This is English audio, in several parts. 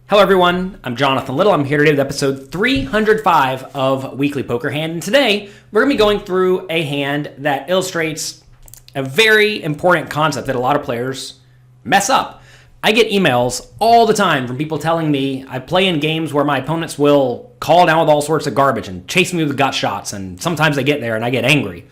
Hello everyone, I'm Jonathan Little. I'm here today with episode 305 of Weekly Poker Hand, and today we're going to be going through a hand that illustrates a very important concept that a lot of players mess up. I get emails all the time from people telling me I play in games where my opponents will call down with all sorts of garbage and chase me with gut shots, and sometimes I get there and I get angry.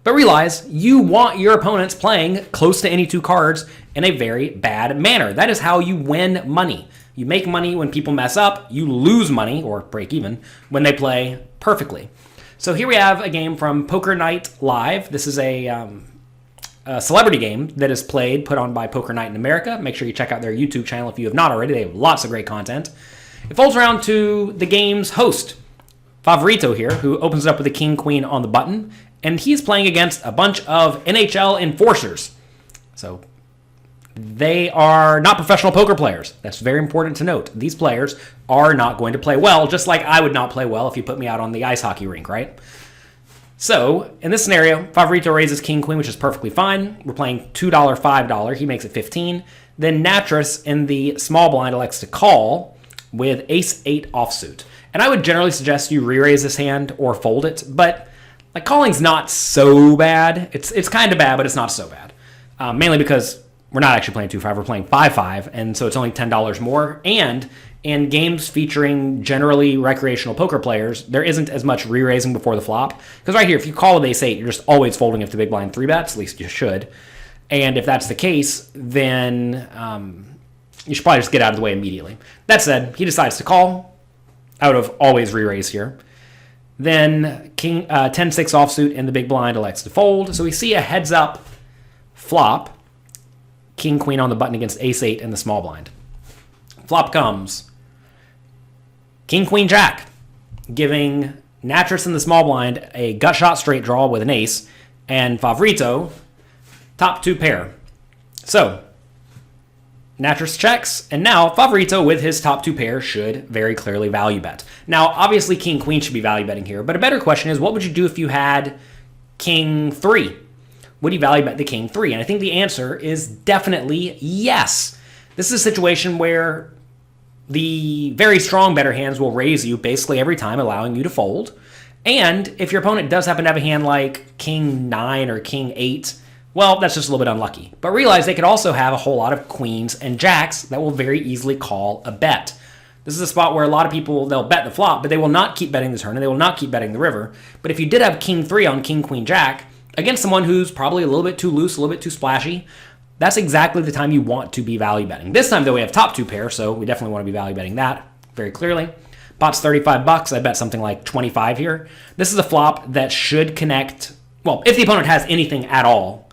But realize you want your opponents playing close to any two cards in a very bad manner. That is how you win money. You make money when people mess up. You lose money, or break even, when they play perfectly. So here we have a game from Poker Night Live. This is a celebrity game that is put on by Poker Night in America. Make sure you check out their YouTube channel if you have not already. They have lots of great content. It folds around to the game's host, Favorito here, who opens it up with a king-queen on the button. And he's playing against a bunch of NHL enforcers. So they are not professional poker players. That's very important to note. These players are not going to play well, just like I would not play well if you put me out on the ice hockey rink, right? So in this scenario, Favorito raises king-queen, which is perfectly fine. We're playing $2, $5. He makes it 15. Then Natris in the small blind elects to call with ace-8 offsuit. And I would generally suggest you re-raise this hand or fold it, but like calling's not so bad. It's kind of bad, but it's not so bad. Mainly because we're not actually playing 2-5, we're playing 5-5, and so it's only $10 more. And in games featuring generally recreational poker players, there isn't as much re-raising before the flop. Because right here, if you call with ace-8, you're just always folding if the big blind 3-bets, at least you should. And if that's the case, then you should probably just get out of the way immediately. That said, he decides to call. I would have always re-raised here. Then king 10-6 offsuit in the big blind elects to fold. So we see a heads-up flop. King-queen on the button against ace-8 in the small blind. Flop comes king-queen-jack, giving Natris in the small blind a gut shot straight draw with an ace, and Favorito top two pair. So Natris checks, and now Favorito with his top two pair should very clearly value bet. Now, obviously king-queen should be value betting here, but a better question is, what would you do if you had king-3? Would you value bet the king-3? And I think the answer is definitely yes. This is a situation where the very strong better hands will raise you basically every time, allowing you to fold. And if your opponent does happen to have a hand like king-9 or king-8, well, that's just a little bit unlucky. But realize they could also have a whole lot of queens and jacks that will very easily call a bet. This is a spot where a lot of people, they'll bet the flop, but they will not keep betting the turn, and they will not keep betting the river. But if you did have king-3 on king-queen-jack, against someone who's probably a little bit too loose, a little bit too splashy, that's exactly the time you want to be value betting. This time, though, we have top two pair, so we definitely want to be value betting that very clearly. Pot's $35. I bet something like 25 here. This is a flop that should connect. Well, if the opponent has anything at all,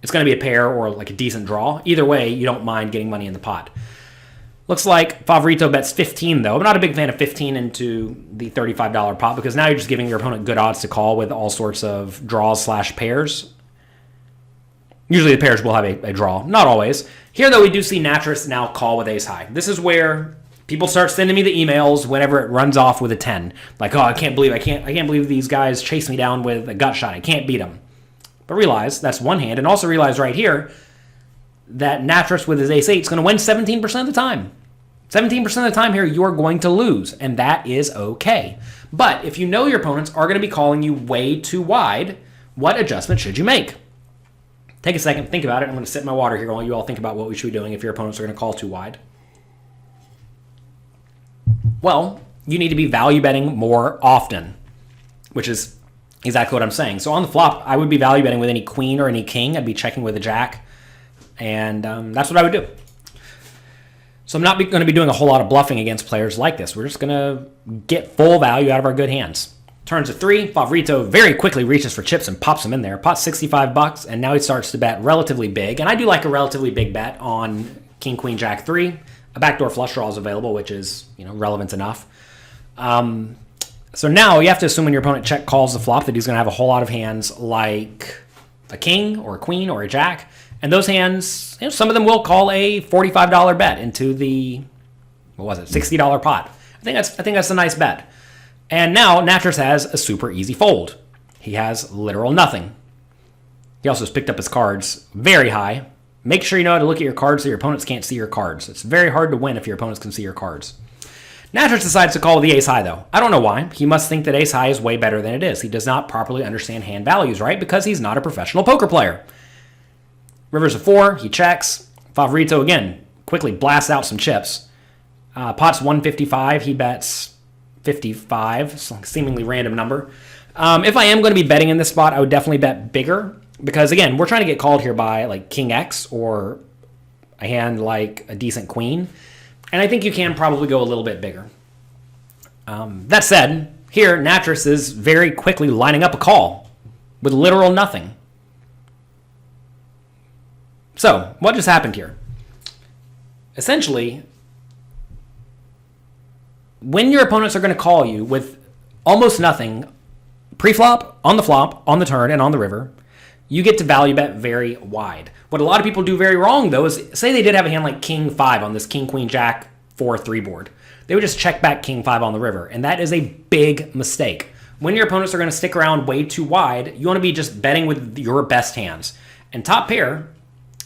it's going to be a pair or like a decent draw. Either way, you don't mind getting money in the pot. Looks like Favorito bets 15, though. I'm not a big fan of 15 into the $35 pot because now you're just giving your opponent good odds to call with all sorts of draws/pairs. Usually the pairs will have a draw. Not always. Here, though, we do see Natris now call with ace-high. This is where people start sending me the emails whenever it runs off with a 10. Like, oh, I can't believe these guys chase me down with a gut shot. I can't beat them. But realize that's one hand. And also realize right here that Natris with his ace-8 is going to win 17% of the time. 17% of the time here, you're going to lose, and that is okay. But if you know your opponents are going to be calling you way too wide, what adjustment should you make? Take a second, think about it. I'm going to sip my water here while you all think about what we should be doing if your opponents are going to call too wide. Well, you need to be value betting more often, which is exactly what I'm saying. So on the flop, I would be value betting with any queen or any king. I'd be checking with a jack. And that's what I would do. So I'm not going to be doing a whole lot of bluffing against players like this. We're just going to get full value out of our good hands. Turns to 3. Favorito very quickly reaches for chips and pops them in there. Pot's $65, and now he starts to bet relatively big. And I do like a relatively big bet on king, queen, jack 3. A backdoor flush draw is available, which is relevant enough. So now you have to assume when your opponent check calls the flop that he's going to have a whole lot of hands like a king or a queen or a jack. And those hands, some of them will call a $45 bet into the, $60 pot. I think that's a nice bet. And now Natris has a super easy fold. He has literal nothing. He also has picked up his cards very high. make sure you know how to look at your cards so your opponents can't see your cards. It's very hard to win if your opponents can see your cards. Natris decides to call the ace high, though. I don't know why. He must think that ace high is way better than it is. He does not properly understand hand values, right? Because he's not a professional poker player. River's a 4. He checks. Favorito, again, quickly blasts out some chips. Pot's 155. He bets 55. It's a seemingly random number. If I am going to be betting in this spot, I would definitely bet bigger. Because, again, we're trying to get called here by, like, King X or a hand like a decent queen. And I think you can probably go a little bit bigger. That said, here, Natris is very quickly lining up a call with literal nothing. So, what just happened here? Essentially, when your opponents are going to call you with almost nothing, pre-flop, on the flop, on the turn, and on the river, you get to value bet very wide. What a lot of people do very wrong, though, is say they did have a hand like King 5 on this King, Queen, Jack 4-3 board. They would just check back King 5 on the river, and that is a big mistake. When your opponents are going to stick around way too wide, you want to be just betting with your best hands. And top pair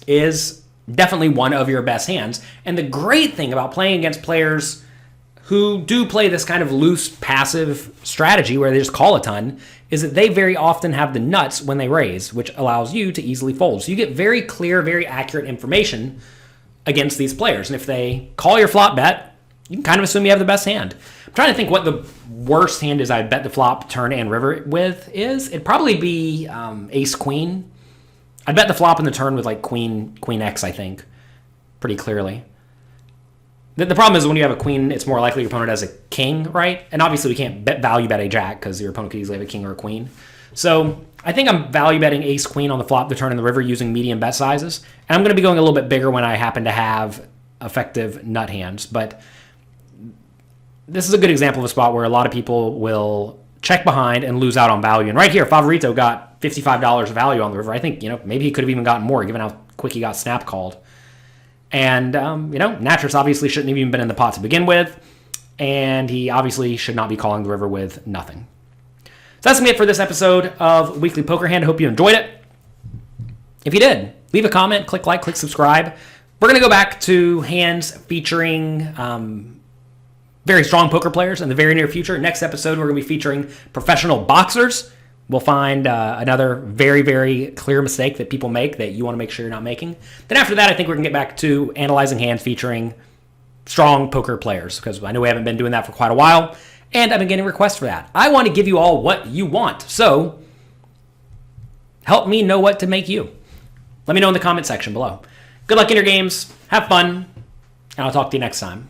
is definitely one of your best hands. And the great thing about playing against players who do play this kind of loose, passive strategy where they just call a ton is that they very often have the nuts when they raise, which allows you to easily fold. So you get very clear, very accurate information against these players. And if they call your flop bet, you can kind of assume you have the best hand. I'm trying to think what the worst hand is I'd bet the flop, turn, and river with is. It'd probably be ace-queen. I'd bet the flop and the turn with like queen X, I think, pretty clearly. The problem is when you have a queen, it's more likely your opponent has a king, right? And obviously we can't value bet a jack because your opponent could easily have a king or a queen. So I think I'm value betting ace-queen on the flop, the turn, and the river using medium bet sizes. And I'm going to be going a little bit bigger when I happen to have effective nut hands. But this is a good example of a spot where a lot of people will check behind and lose out on value. And right here, Favorito got $55 of value on the river. I think, maybe he could have even gotten more given how quick he got snap called. And, Natris obviously shouldn't have even been in the pot to begin with. And he obviously should not be calling the river with nothing. So that's going to be it for this episode of Weekly Poker Hand. I hope you enjoyed it. If you did, leave a comment, click like, click subscribe. We're going to go back to hands featuring very strong poker players in the very near future. Next episode, we're going to be featuring professional boxers. We'll find another very, very clear mistake that people make that you want to make sure you're not making. Then after that, I think we're going to get back to analyzing hands featuring strong poker players because I know we haven't been doing that for quite a while, and I've been getting requests for that. I want to give you all what you want, so help me know what to make you. Let me know in the comment section below. Good luck in your games. Have fun, and I'll talk to you next time.